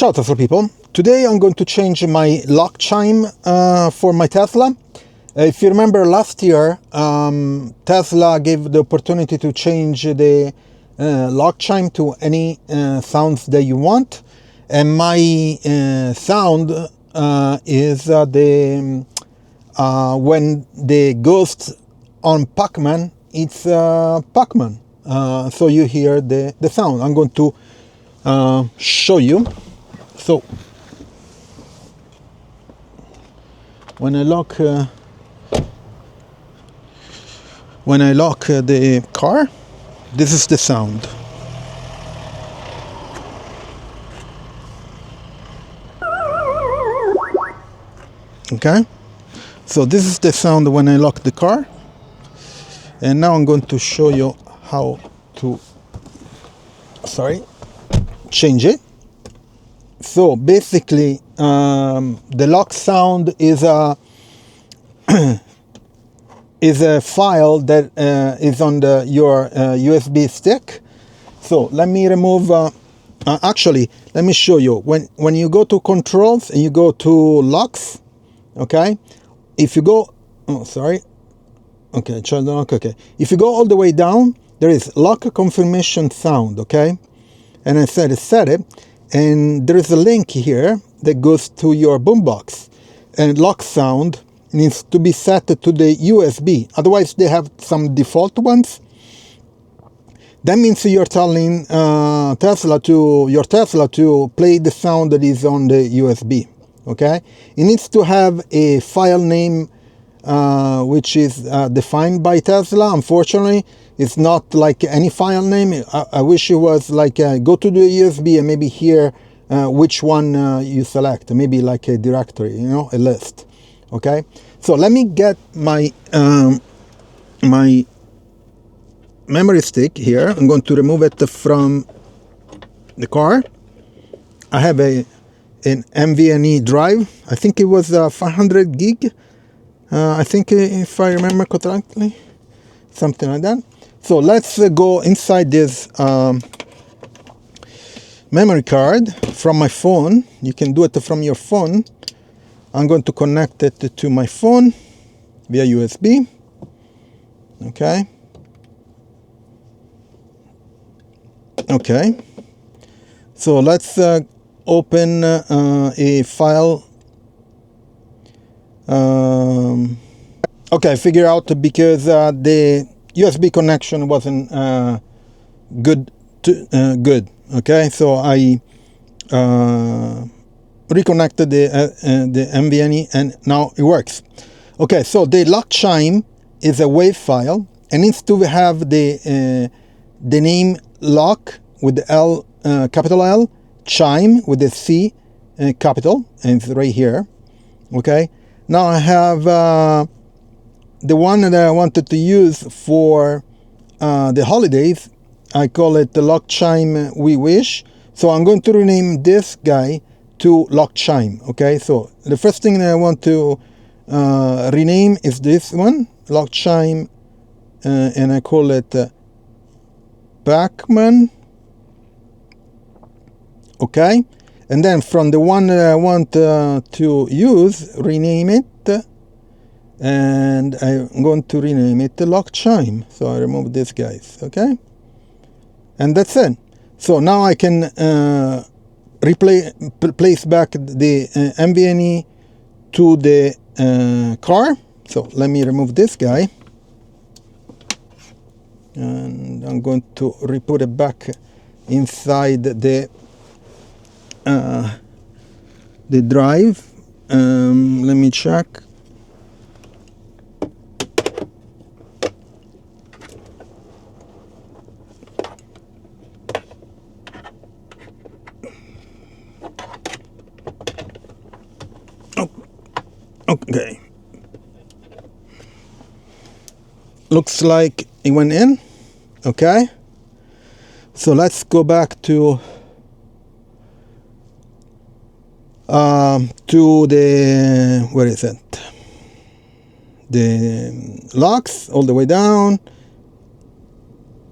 Ciao Tesla people. Today I'm going to change my lock chime for my Tesla. If you remember last year, Tesla gave the opportunity to change the lock chime to any sounds that you want. And my sound is the when the ghost on Pacman, it's Pacman. So you hear the sound. I'm going to show you. So when I lock the car, this is the sound. Okay, so this is the sound when I lock the car, and now I'm going to show you how to change it. So basically, the lock sound is a file that is on your USB stick. So let me remove. Actually, let me show you. When you go to controls and you go to locks, okay. If you go, okay, child lock. Okay, if you go all the way down, there is lock confirmation sound. Okay, and I said set it. And there is a link here that goes to your boombox, and lock sound needs to be set to the USB. Otherwise, they have some default ones. That means you're telling Tesla to play the sound that is on the USB. Okay, it needs to have a file name which is defined by Tesla. Unfortunately, it's not like any file name. I wish it was like go to the USB and maybe here which one you select. Maybe like a directory, a list. Okay, so let me get my my memory stick here. I'm going to remove it from the car. I have an NVMe drive. I think it was 500 gig. I think if I remember correctly, something like that. So let's go inside this memory card from my phone. You can do it from your phone. I'm going to connect it to my phone via USB. Okay. Okay. So let's open a file. Okay, figure out because the USB connection wasn't good. Okay, so I reconnected the NVMe and now it works. Okay, so the lock chime is a WAV file and needs to have the name lock with the L, capital L, chime with the C, capital, and it's right here. Okay, now I have the one that I wanted to use for the holidays. I call it the LockChime We Wish. So I'm going to rename this guy to LockChime. Okay, so the first thing that I want to rename is this one, LockChime, and I call it Pacman. Okay, and then from the one that I want to use, rename it. And I'm going to rename it the LockChime. So I remove these guys, okay? And that's it. So now I can place back the NVMe to the car. So let me remove this guy. And I'm going to re-put it back inside the drive. Let me check. Okay, looks like it went in. Okay, so let's go back to the, where is it, the locks all the way down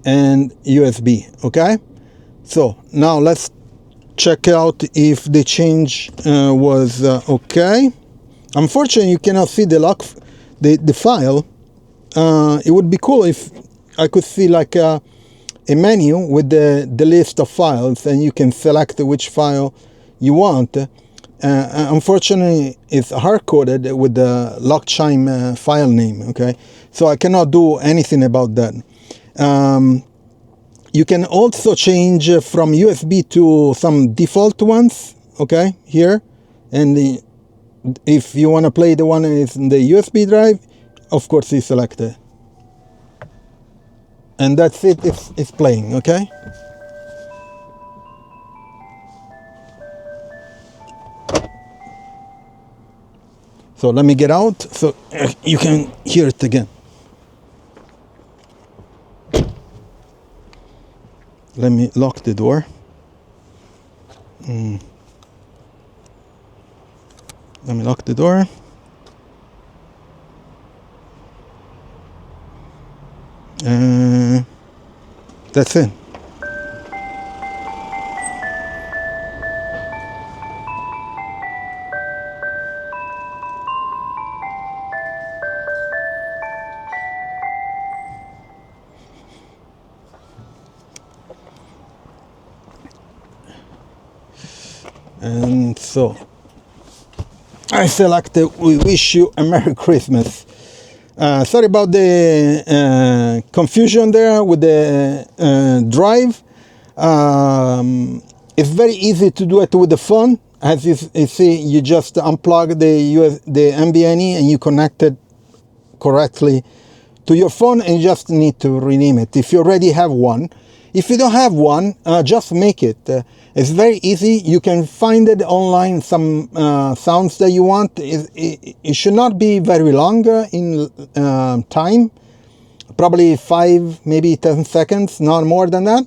and USB. Okay, so now let's check out if the change was okay. Unfortunately, you cannot see the file. It would be cool if I could see like a menu with the list of files, and you can select which file you want. Unfortunately, it's hard-coded with the LockChime file name, okay? So I cannot do anything about that. You can also change from USB to some default ones, okay, here. And if you want to play the one that is in the USB drive, of course you select it. And that's it, it's playing, okay? So let me get out so you can hear it again. Let me lock the door. Let me lock the door. That's it. And so I selected "We wish you a Merry Christmas." Sorry about the confusion there with the drive. It's very easy to do it with the phone. As you see, you just unplug the NVMe and you connect it correctly to your phone, and you just need to rename it if you already have one. If you don't have one, just make it. It's very easy. You can find it online, some sounds that you want. It should not be very long in time, probably 5, maybe 10 seconds, not more than that.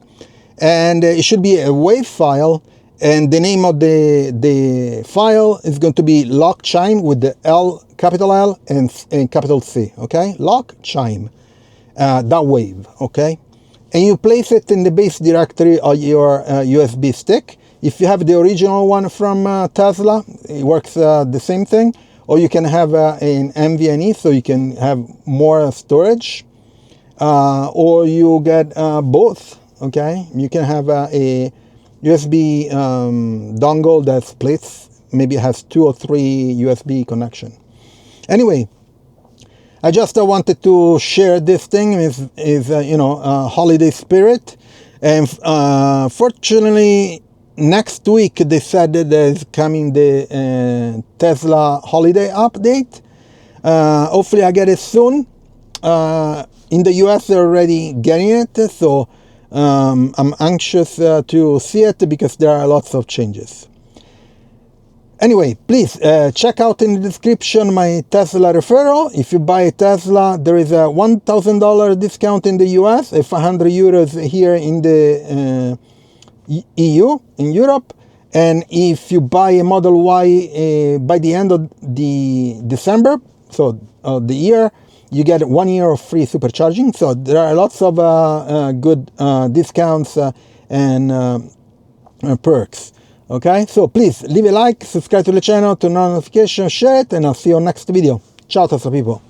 And it should be a WAV file, and the name of the file is going to be LockChime with the capital L and capital C, okay? LockChime.wav, okay? And you place it in the base directory of your USB stick. If you have the original one from Tesla, it works the same thing. Or you can have an NVMe, so you can have more storage. Or you get both, okay? You can have a USB dongle that splits, maybe has 2 or 3 USB connection. Anyway, I just wanted to share this thing. Is holiday spirit, and fortunately next week they said that there's coming the Tesla holiday update. Hopefully I get it soon. In the US they're already getting it, so I'm anxious to see it because there are lots of changes. Anyway, please check out in the description my Tesla referral. If you buy a Tesla, there is a $1,000 discount in the US, 500 euros here in the EU, in Europe. And if you buy a Model Y by the end of the December, so the year, you get 1 year of free supercharging. So there are lots of good discounts and perks. Okay, so please leave a like, subscribe to the channel, turn on notifications, share it, and I'll see you on next video. Ciao, Tesla people.